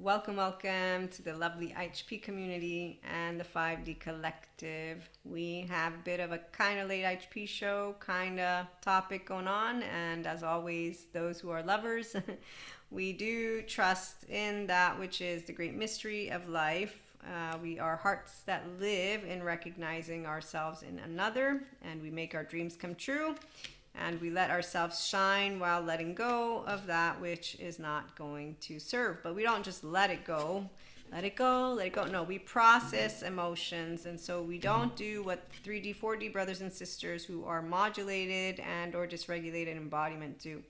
welcome to the lovely IHP community and the 5D collective. We have a bit of a kind of late IHP show, kind of topic going on, and as always, those who are lovers, we do trust in that which is the great mystery of life. We are hearts that live in recognizing ourselves in another, and we make our dreams come true. And we let ourselves shine while letting go of that which is not going to serve. But we don't just let it go. Let it go, let it go. No, we process emotions. And so we don't do what 3D, 4D brothers and sisters who are modulated and or dysregulated embodiment do.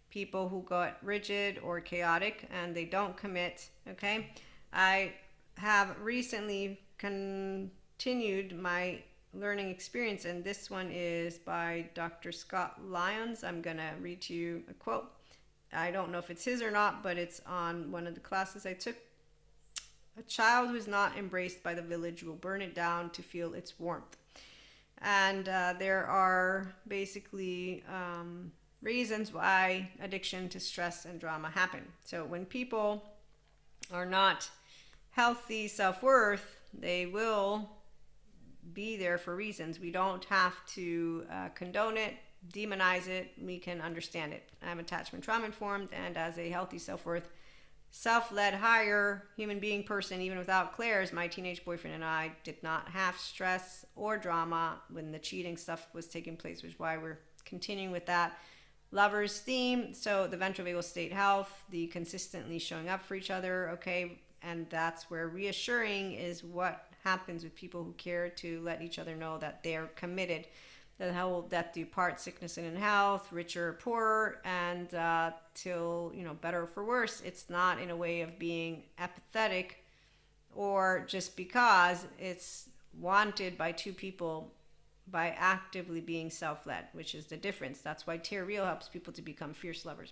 People who got rigid or chaotic and they don't commit, okay? I have recently continued my learning experience, and this one is by Dr. Scott Lyons. I'm gonna read to you a quote. I don't know if it's his or not, but it's on one of the classes I took. A child who is not embraced by the village will burn it down to feel its warmth. And there are basically reasons why addiction to stress and drama happen. So when people are not healthy self-worth, they will be there for reasons. We don't have to condone it, demonize it. We can understand it. I'm attachment trauma informed, and as a healthy self-worth, self-led, higher human being person, even without Claire's, my teenage boyfriend and I did not have stress or drama when the cheating stuff was taking place, which is why we're continuing with that lovers theme. So the ventral vagal state health, the consistently showing up for each other, okay, and that's where reassuring is what happens with people who care to let each other know that they're committed, that how will death do part, sickness and in health, richer or poorer, and till better or for worse. It's not in a way of being apathetic or just because it's wanted by two people by actively being self-led, which is the difference. That's why Tear Real helps people to become fierce lovers.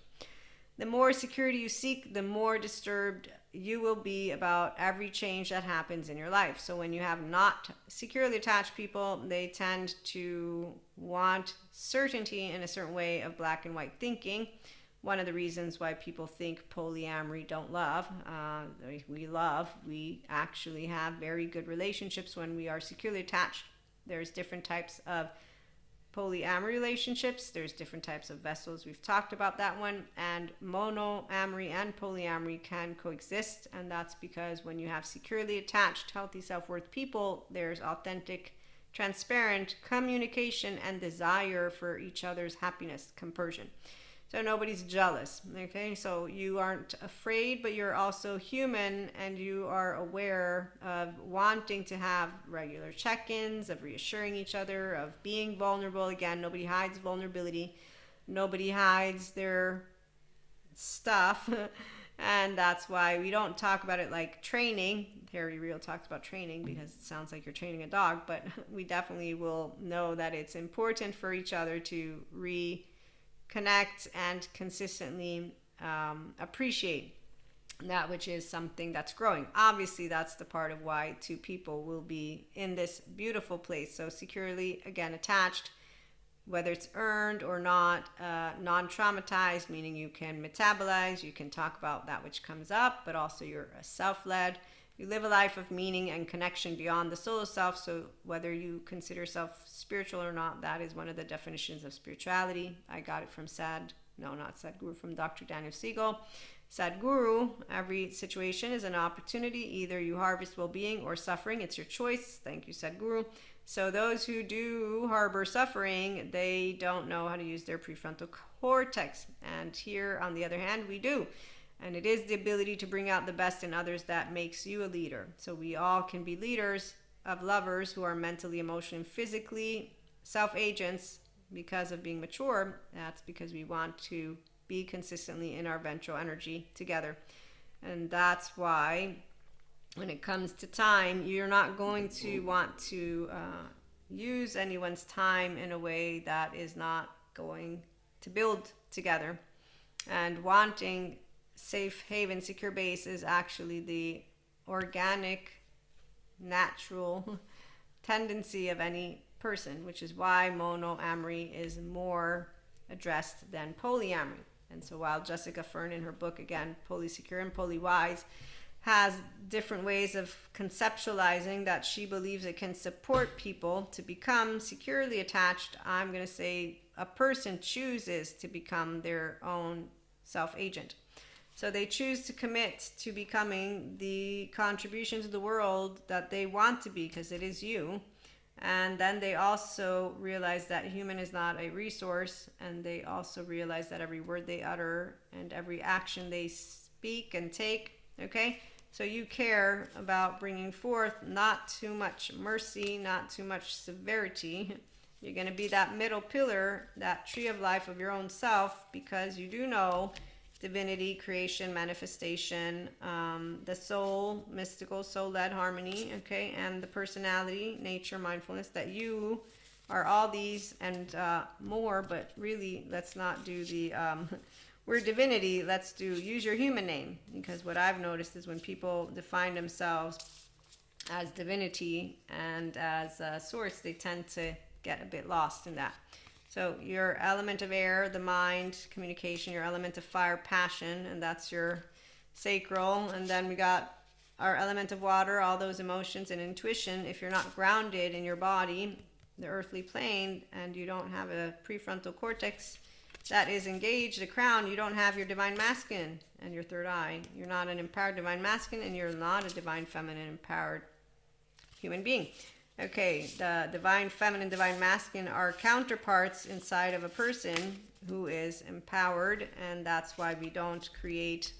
The more security you seek, the more disturbed you will be about every change that happens in your life. So when you have not securely attached people, they tend to want certainty in a certain way of black and white thinking. One of the reasons why people think polyamory don't love, we actually have very good relationships when we are securely attached. There's different types of polyamory relationships. There's different types of vessels. We've talked about that one. And monoamory and polyamory can coexist. And that's because when you have securely attached, healthy self-worth people, there's authentic, transparent communication and desire for each other's happiness, compersion. So nobody's jealous, okay? So you aren't afraid, but you're also human, and you are aware of wanting to have regular check-ins, of reassuring each other, of being vulnerable. Again, nobody hides vulnerability. Nobody hides their stuff. And that's why we don't talk about it like training. Harry Real talks about training because it sounds like you're training a dog, but we definitely will know that it's important for each other to connect and consistently appreciate that which is something that's growing. Obviously, that's the part of why two people will be in this beautiful place. So securely, again, attached, whether it's earned or not, non-traumatized, meaning you can metabolize, you can talk about that which comes up, but also you're self-led. You live a life of meaning and connection beyond the solo self. So whether you consider yourself spiritual or not, that is one of the definitions of spirituality. I got it from from Dr. Daniel Siegel. Sadhguru, every situation is an opportunity. Either you harvest well-being or suffering. It's your choice. Thank you, Sadhguru. So those who do harbor suffering, they don't know how to use their prefrontal cortex. And here, on the other hand, we do. And it is the ability to bring out the best in others that makes you a leader. So we all can be leaders of lovers who are mentally, emotionally, and physically self-agents because of being mature. That's because we want to be consistently in our ventral energy together. And that's why when it comes to time, you're not going to want to use anyone's time in a way that is not going to build together. And wanting safe haven, secure base is actually the organic, natural tendency of any person, which is why monoamory is more addressed than polyamory. And so while Jessica Fern in her book, again, Polysecure and Polywise, has different ways of conceptualizing that she believes it can support people to become securely attached. I'm going to say a person chooses to become their own self-agent. So they choose to commit to becoming the contribution to the world that they want to be, because it is you. And then they also realize that human is not a resource, and they also realize that every word they utter and every action they speak and take, okay? So you care about bringing forth not too much mercy, not too much severity. You're going to be that middle pillar, that tree of life of your own self, because you do know divinity, creation, manifestation, the soul, mystical, soul-led harmony, okay, and the personality, nature, mindfulness, that you are all these and more. But really, let's not do the word divinity. Let's use your human name, because what I've noticed is when people define themselves as divinity and as a source, they tend to get a bit lost in that. So your element of air, the mind, communication, your element of fire, passion, and that's your sacral. And then we got our element of water, all those emotions and intuition. If you're not grounded in your body, the earthly plane, and you don't have a prefrontal cortex that is engaged, the crown, you don't have your divine masculine and your third eye. You're not an empowered divine masculine, and you're not a divine feminine empowered human being. Okay, the divine feminine, divine masculine are counterparts inside of a person who is empowered, and that's why we don't create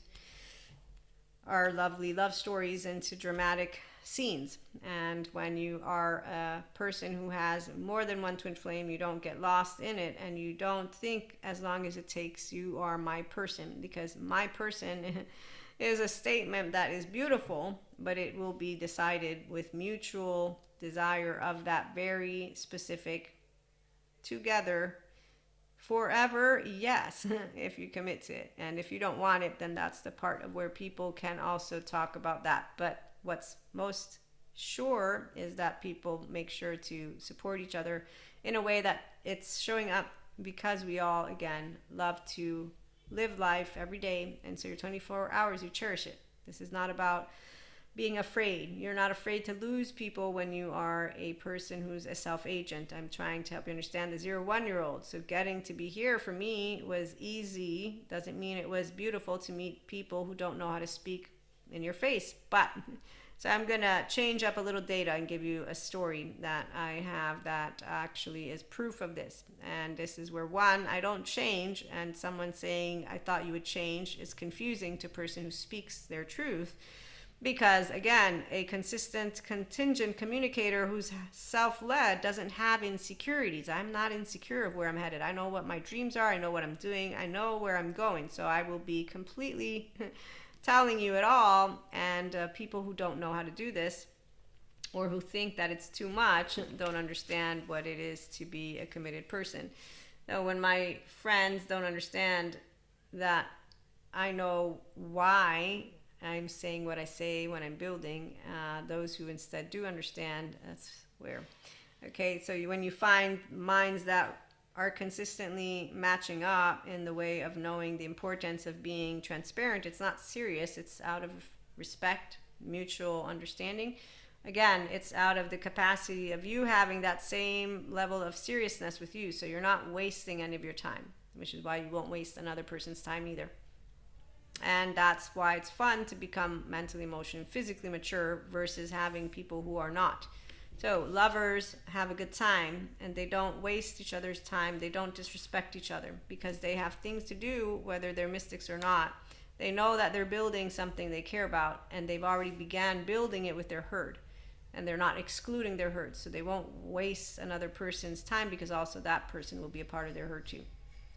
our lovely love stories into dramatic scenes. And when you are a person who has more than one twin flame, you don't get lost in it, and you don't think as long as it takes you are my person, because my person is a statement that is beautiful, but it will be decided with mutual desire of that very specific together forever, yes, if you commit to it. And if you don't want it, then that's the part of where people can also talk about that. But what's most sure is that people make sure to support each other in a way that it's showing up, because we all, again, love to live life every day. And so your 24 hours, you cherish it. This is not about being afraid. You're not afraid to lose people when you are a person who's a self-agent. I'm trying to help you understand the 0-1-year-old. So getting to be here for me was easy. Doesn't mean it was beautiful to meet people who don't know how to speak in your face. But so I'm going to change up a little data and give you a story that I have that actually is proof of this. And this is where, one, I don't change, and someone saying I thought you would change is confusing to a person who speaks their truth. Because again, a consistent contingent communicator who's self-led doesn't have insecurities. I'm not insecure of where I'm headed. I know what my dreams are. I know what I'm doing. I know where I'm going. So I will be completely telling you it all. And people who don't know how to do this, or who think that it's too much, don't understand what it is to be a committed person. Now, when my friends don't understand that I know why I'm saying what I say when I'm building, those who instead do understand, that's where. Okay, so when you find minds that are consistently matching up in the way of knowing the importance of being transparent, it's not serious, it's out of respect, mutual understanding. Again, it's out of the capacity of you having that same level of seriousness with you, so you're not wasting any of your time, which is why you won't waste another person's time either. And that's why it's fun to become mentally, emotionally, physically mature versus having people who are not. So lovers have a good time, and they don't waste each other's time. They don't disrespect each other, because they have things to do, whether they're mystics or not. They know that they're building something they care about, and they've already began building it with their herd, and they're not excluding their herd. So they won't waste another person's time, because also that person will be a part of their herd too.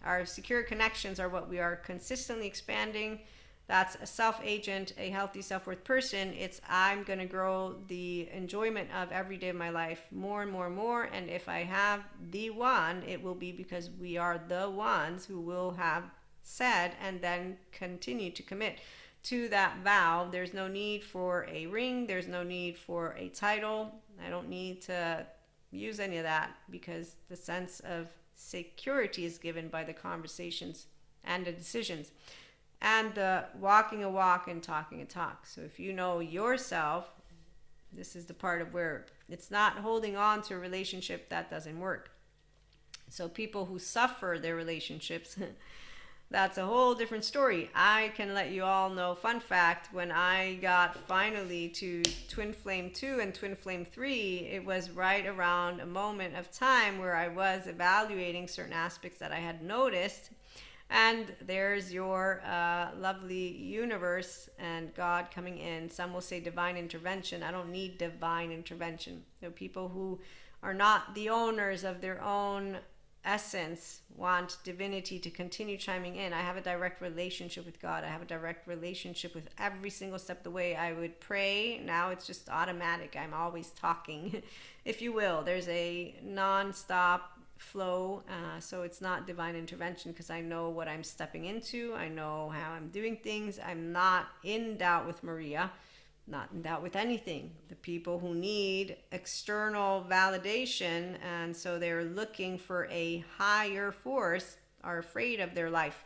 Our secure connections are what we are consistently expanding. That's a self-agent, a healthy self-worth person. It's I'm going to grow the enjoyment of every day of my life more and more and more. And if I have the one, it will be because we are the ones who will have said and then continue to commit to that vow. There's no need for a ring. There's no need for a title. I don't need to use any of that, because the sense of security is given by the conversations and the decisions. and the walking a walk and talking a talk. So if you know yourself, this is the part of where it's not holding on to a relationship that doesn't work. So people who suffer their relationships, that's a whole different story. I can let you all know, fun fact, when I got finally to Twin Flame 2 and Twin Flame 3, it was right around a moment of time where I was evaluating certain aspects that I had noticed. And there's your lovely universe and God coming in. Some will say divine intervention. I don't need divine intervention. There are people who are not the owners of their own essence want divinity to continue chiming in. I have a direct relationship with God. I have a direct relationship with every single step of the way. I would pray. Now it's just automatic. I'm always talking, if you will. There's a non-stop flow, so it's not divine intervention because I know what I'm stepping into. I know how I'm doing things. I'm not in doubt with Maria, not in doubt with anything. The people who need external validation and so they're looking for a higher force are afraid of their life.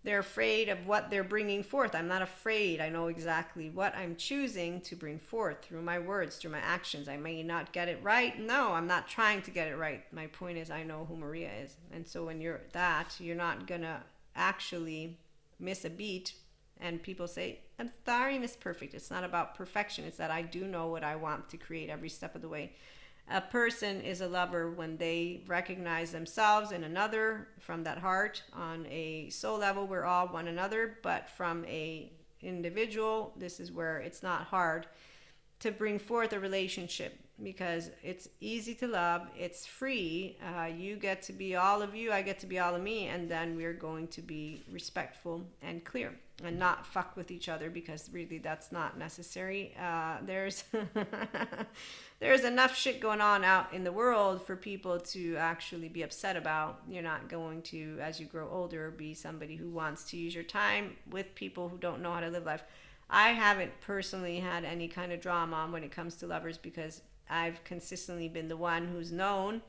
They're afraid of what they're bringing forth. I'm not afraid. I know exactly what I'm choosing to bring forth through my words, through my actions. I may not get it right. No, I'm not trying to get it right. My point is I know who Maria is. And so when you're that, you're not going to actually miss a beat. And people say, I'm sorry, Miss Perfect. It's not about perfection. It's that I do know what I want to create every step of the way. A person is a lover when they recognize themselves in another from that heart. On a soul level, we're all one another, but from a individual, this is where it's not hard to bring forth a relationship because it's easy to love, it's free. You get to be all of you, I get to be all of me, and then we're going to be respectful and clear and not fuck with each other because really that's not necessary. There's there's enough shit going on out in the world for people to actually be upset about. You're not going to, as you grow older, be somebody who wants to use your time with people who don't know how to live life. I haven't personally had any kind of drama when it comes to lovers because I've consistently been the one who's known,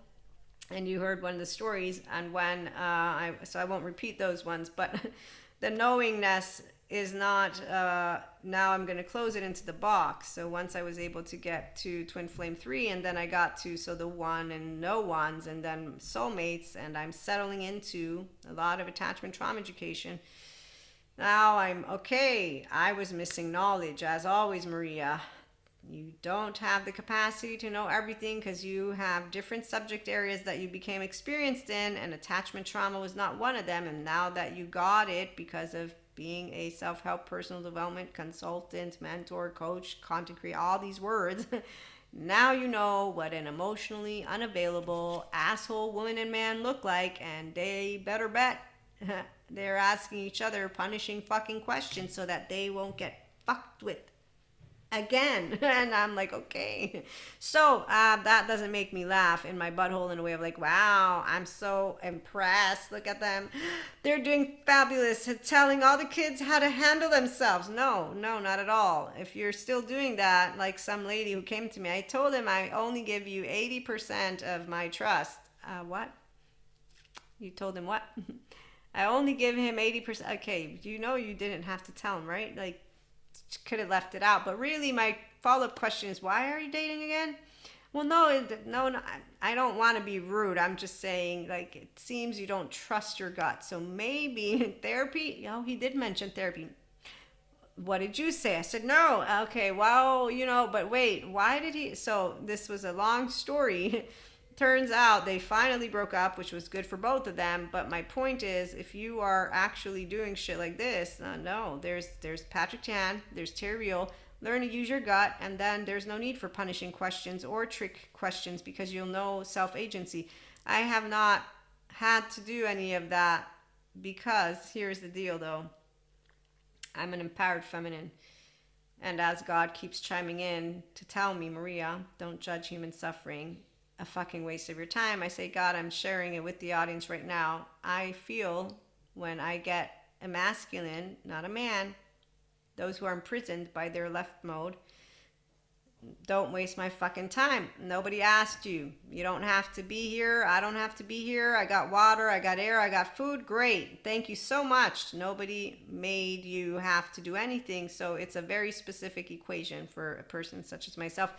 and you heard one of the stories, and when so I won't repeat those ones, but the knowingness is not, now I'm going to close it into the box. So once I was able to get to Twin Flame 3, and then I got to, so the one and no ones, and then soulmates, and I'm settling into a lot of attachment trauma education. Now I'm okay. I was missing knowledge, as always, Maria. You don't have the capacity to know everything because you have different subject areas that you became experienced in, and attachment trauma was not one of them. And now that you got it because of being a self-help personal development consultant, mentor, coach, content creator, all these words, now you know what an emotionally unavailable asshole woman and man look like, and they better bet they're asking each other punishing fucking questions so that they won't get fucked with again. And I'm like, okay. So that doesn't make me laugh in my butthole in a way of like, wow, I'm so impressed. Look at them. They're doing fabulous at telling all the kids how to handle themselves. No, not at all. If you're still doing that, like some lady who came to me, I told him I only give you 80% of my trust. What? You told him what? I only give him 80%. Okay, you know you didn't have to tell him, right? Like, could have left it out. But really, my follow-up question is, why are you dating again? Well, no, I don't want to be rude. I'm just saying, like, it seems you don't trust your gut. So maybe therapy. Oh, he did mention therapy. What did you say? I said, no. Okay, well, but wait, why did he? So this was a long story. Turns out they finally broke up, which was good for both of them. But my point is, if you are actually doing shit like this, no, there's Patrick Tan, there's Terry Real. Learn to use your gut, and then there's no need for punishing questions or trick questions because you'll know self-agency. I have not had to do any of that because here's the deal, though. I'm an empowered feminine. And as God keeps chiming in to tell me, Maria, don't judge human suffering. A fucking waste of your time. I say, God, I'm sharing it with the audience right now. I feel when I get a masculine, not a man, those who are imprisoned by their left mode, Don't waste my fucking time. Nobody asked you. You don't have to be here. I don't have to be here. I got water, I got air, I got food. Great. Thank you so much. Nobody made you have to do anything. So it's a very specific equation for a person such as myself.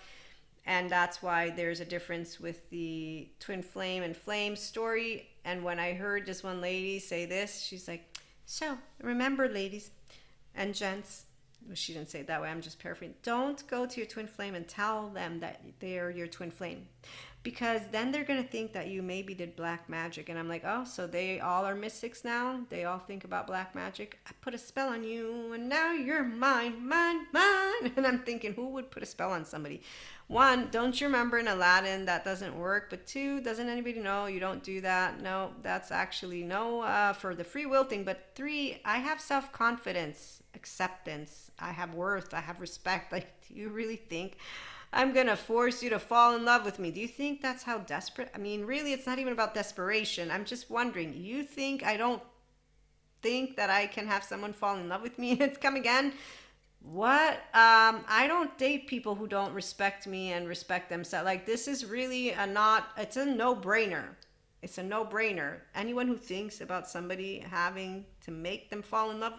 And that's why there's a difference with the twin flame and flame story. And when I heard this one lady say this, she's like, so remember, ladies and gents, well, she didn't say it that way, I'm just paraphrasing. Don't go to your twin flame and tell them that they're your twin flame, because then they're going to think that you maybe did black magic. And I'm like, oh, so they all are mystics now? They all think about black magic? I put a spell on you and now you're mine, mine, mine. And I'm thinking, who would put a spell on somebody? One, don't you remember in Aladdin that doesn't work? But two, doesn't anybody know you don't do that? No, that's actually no for the free will thing. But three, I have self-confidence, acceptance, I have worth, I have respect. Like, do you really think I'm gonna force you to fall in love with me? Do you think that's how desperate? I mean, really, it's not even about desperation. I'm just wondering, you think I don't think that I can have someone fall in love with me? It's come again. What? I don't date people who don't respect me and respect themselves. Like, this is really it's a no-brainer. It's a no-brainer. Anyone who thinks about somebody having to make them fall in love,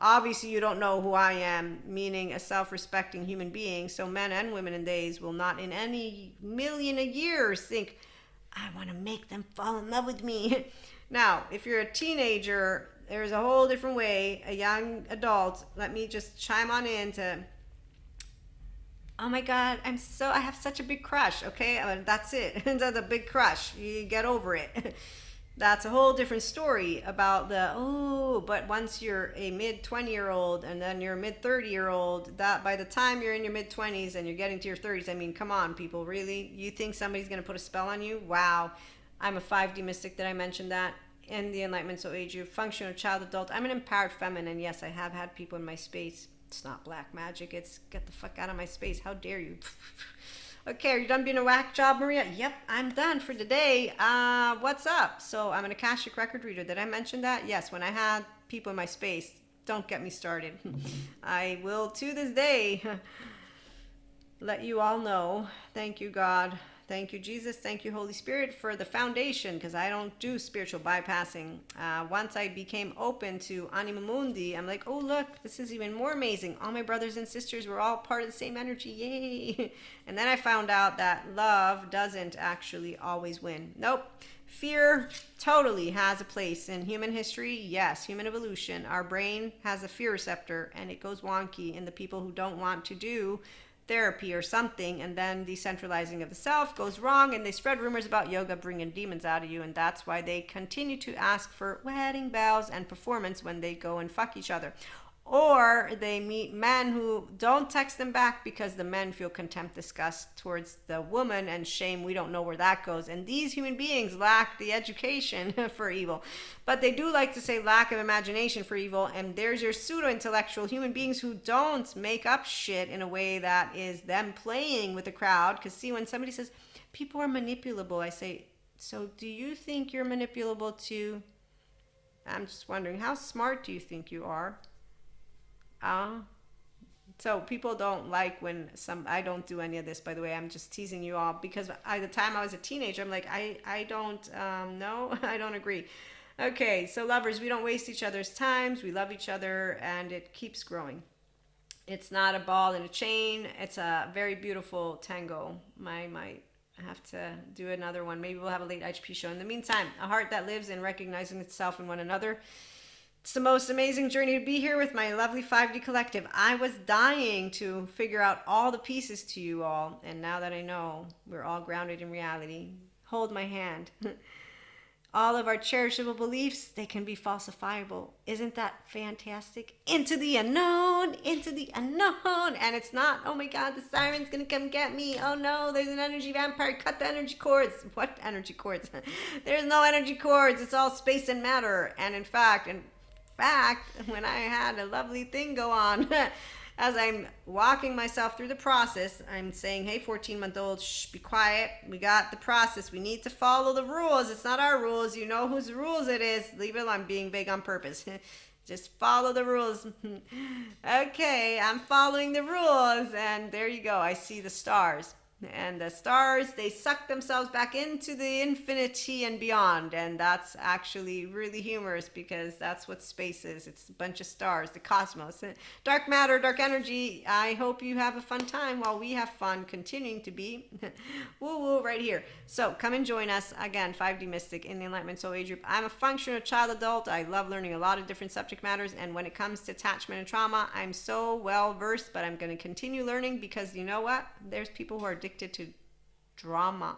obviously you don't know who I am, meaning a self-respecting human being. So men and women in days will not in any million of years think, I want to make them fall in love with me. Now, if you're a teenager, there's a whole different way. A young adult, let me just chime on into, oh my God, I have such a big crush. Okay, that's it. That's a big crush. You get over it. That's a whole different story about but once you're a mid 20-year-old and then you're a mid 30-year-old, that by the time you're in your mid 20s and you're getting to your 30s, I mean, come on, people, really? You think somebody's going to put a spell on you? Wow. I'm a 5D mystic. Did I mention that? In the Enlightenment So Age You, functional child adult. I'm an empowered feminine. Yes, I have had people in my space. It's not black magic. It's get the fuck out of my space. How dare you? Okay, are you done being a whack job, Maria? Yep, I'm done for today. What's up? So I'm an Akashic record reader. Did I mention that? Yes, when I had people in my space. Don't get me started. I will to this day let you all know. Thank you, God. Thank you, Jesus. Thank you, Holy Spirit, for the foundation, because I don't do spiritual bypassing. Once I became open to Anima Mundi, I'm like, oh, look, this is even more amazing. All my brothers and sisters were all part of the same energy. Yay. And then I found out that love doesn't actually always win. Nope. Fear totally has a place in human history. Yes, human evolution. Our brain has a fear receptor, and it goes wonky in the people who don't want to do therapy or something, and then decentralizing of the self goes wrong, and they spread rumors about yoga bringing demons out of you, and that's why they continue to ask for wedding bells and performance when they go and fuck each other. Or they meet men who don't text them back because the men feel contempt, disgust towards the woman, and shame. We don't know where that goes. And these human beings lack the education for evil. But they do like to say lack of imagination for evil. And there's your pseudo-intellectual human beings who don't make up shit in a way that is them playing with the crowd. Because see, when somebody says, people are manipulable, I say, so do you think you're manipulable too? I'm just wondering, how smart do you think you are? So people don't like when I don't do any of this, by the way. I'm just teasing you all because by the time I was a teenager, I'm like, I don't no, I don't agree. Okay, so lovers, we don't waste each other's times. We love each other, and it keeps growing. It's not a ball and a chain. It's a very beautiful tango. I have to do another one. Maybe we'll have a late HP show. In the meantime, a heart that lives in recognizing itself and one another. It's the most amazing journey to be here with my lovely 5D collective. I was dying to figure out all the pieces to you all, and now that I know we're all grounded in reality, hold my hand. All of our cherishable beliefs, they can be falsifiable. Isn't that fantastic? Into the unknown, into the unknown. And it's not, oh my God, the siren's going to come get me. Oh no, there's an energy vampire. Cut the energy cords. What energy cords? There's no energy cords. It's all space and matter. And in fact, when I had a lovely thing go on, as I'm walking myself through the process, I'm saying, hey, 14-month-old, shh, be quiet. We got the process. We need to follow the rules. It's not our rules. You know whose rules it is. Leave it alone. I'm being vague on purpose. Just follow the rules. Okay, I'm following the rules. And there you go. I see the stars. And the stars, they suck themselves back into the infinity and beyond. And that's actually really humorous because that's what space is. It's a bunch of stars, the cosmos. Dark matter, dark energy. I hope you have a fun time while we have fun continuing to be woo woo right here. So come and join us again, 5D Mystic in the Enlightenment Soul Age Group. I'm a functional child adult. I love learning a lot of different subject matters. And when it comes to attachment and trauma, I'm so well versed, but I'm going to continue learning because you know what? There's people who are addicted to drama,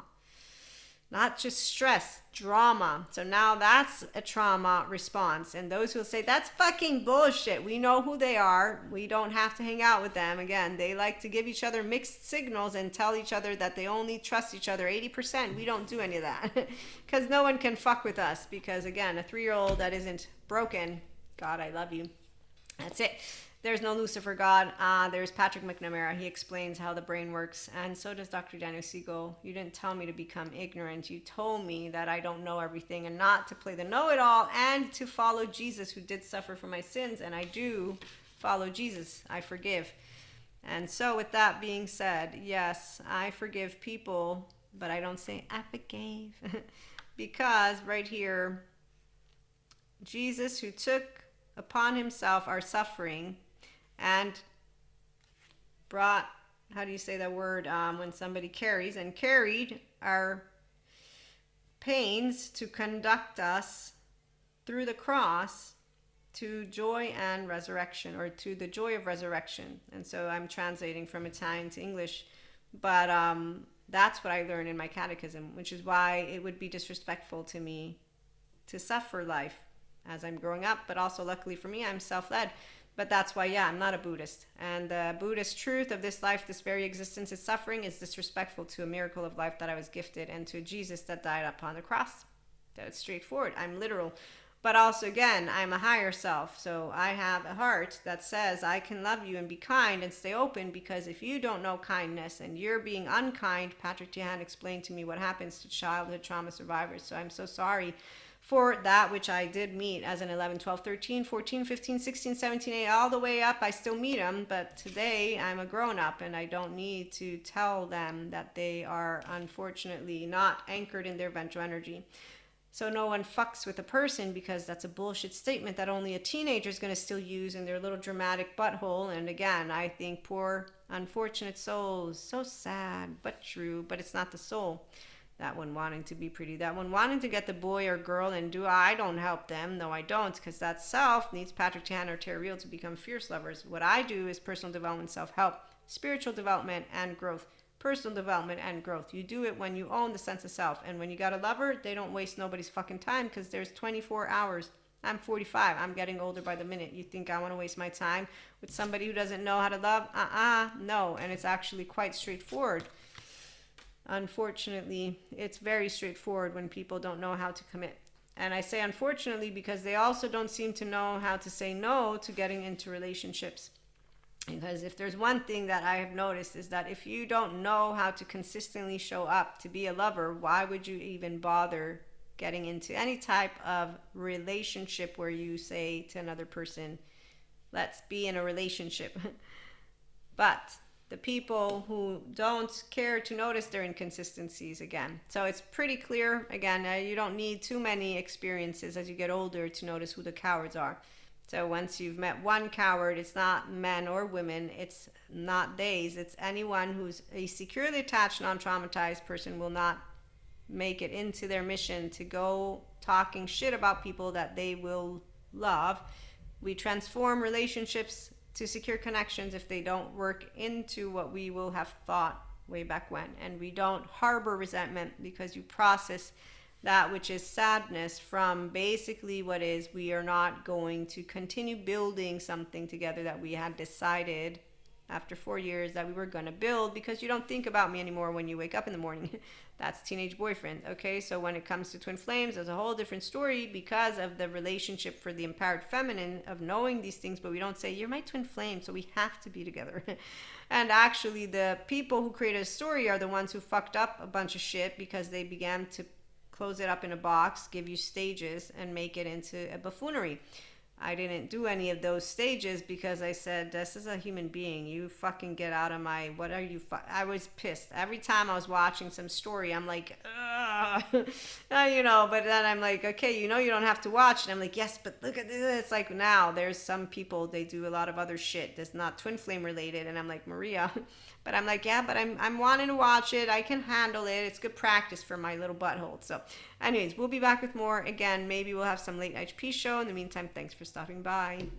not just stress, drama. So now that's a trauma response. And those who will say that's fucking bullshit, we know who they are, we don't have to hang out with them. Again, they like to give each other mixed signals and tell each other that they only trust each other 80%. We don't do any of that because no one can fuck with us, because again, a 3-year-old that isn't broken, God, I love you, that's it. There's no Lucifer God. There's Patrick McNamara. He explains how the brain works. And so does Dr. Daniel Siegel. You didn't tell me to become ignorant. You told me that I don't know everything and not to play the know-it-all and to follow Jesus, who did suffer for my sins. And I do follow Jesus. I forgive. And so with that being said, yes, I forgive people, but I don't say I forgave. Because right here, Jesus, who took upon himself our suffering and brought, how do you say that word, when somebody carries, and carried our pains to conduct us through the cross to joy and resurrection, or to the joy of resurrection. And so I'm translating from Italian to English, but that's what I learned in my catechism, which is why it would be disrespectful to me to suffer life as I'm growing up. But also, luckily for me, I'm self-led. But that's why, yeah, I'm not a Buddhist. And the Buddhist truth of this life, this very existence is suffering, is disrespectful to a miracle of life that I was gifted and to Jesus that died upon the cross. That's straightforward. I'm literal. But also, again, I'm a higher self. So I have a heart that says I can love you and be kind and stay open, because if you don't know kindness and you're being unkind, Patrick Tihan explained to me what happens to childhood trauma survivors. So I'm so sorry for that which I did meet as an 11, 12, 13, 14, 15, 16, 17, 8, all the way up. I still meet them, but today I'm a grown-up and I don't need to tell them that they are unfortunately not anchored in their ventral energy. So no one fucks with a person, because that's a bullshit statement that only a teenager is going to still use in their little dramatic butthole. And again, I think poor unfortunate souls, so sad but true, but it's not the soul. That one wanting to be pretty, that one wanting to get the boy or girl and do, I don't help them. No, I don't, because that self needs Patrick Tihan or Terry Real to become fierce lovers. What I do is personal development, self-help, spiritual development, and growth. Personal development and growth. You do it when you own the sense of self. And when you got a lover, they don't waste nobody's fucking time, because there's 24 hours. I'm 45. I'm getting older by the minute. You think I want to waste my time with somebody who doesn't know how to love? No. And it's actually quite straightforward. Unfortunately, it's very straightforward when people don't know how to commit. And I say unfortunately because they also don't seem to know how to say no to getting into relationships. Because if there's one thing that I have noticed, is that if you don't know how to consistently show up to be a lover, why would you even bother getting into any type of relationship where you say to another person, let's be in a relationship? But the people who don't care to notice their inconsistencies, again. So it's pretty clear, again, you don't need too many experiences as you get older to notice who the cowards are. So once you've met one coward, it's not men or women, it's not theys, it's anyone who's a securely attached, non-traumatized person will not make it into their mission to go talking shit about people that they will love. We transform relationships to secure connections if they don't work into what we will have thought way back when. And we don't harbor resentment, because you process that which is sadness from basically what is, we are not going to continue building something together that we had decided after 4 years that we were going to build, because you don't think about me anymore when you wake up in the morning. That's teenage boyfriend. Okay, so when it comes to twin flames, there's a whole different story because of the relationship for the empowered feminine of knowing these things, but we don't say, you're my twin flame, so we have to be together. And actually, the people who created a story are the ones who fucked up a bunch of shit, because they began to close it up in a box, give you stages, and make it into a buffoonery. I didn't do any of those stages because I said, this is a human being. You fucking get out of my, what are you, I was pissed. Every time I was watching some story, I'm like, ugh. You know, but then I'm like, okay, you know, you don't have to watch it. I'm like, yes, but look at this. It's like now there's some people, they do a lot of other shit that's not twin flame related. And I'm like, Maria, but I'm like, yeah, but I'm wanting to watch it. I can handle it. It's good practice for my little butthole. So, anyways, we'll be back with more. Again, maybe we'll have some late HP show. In the meantime, thanks for stopping by.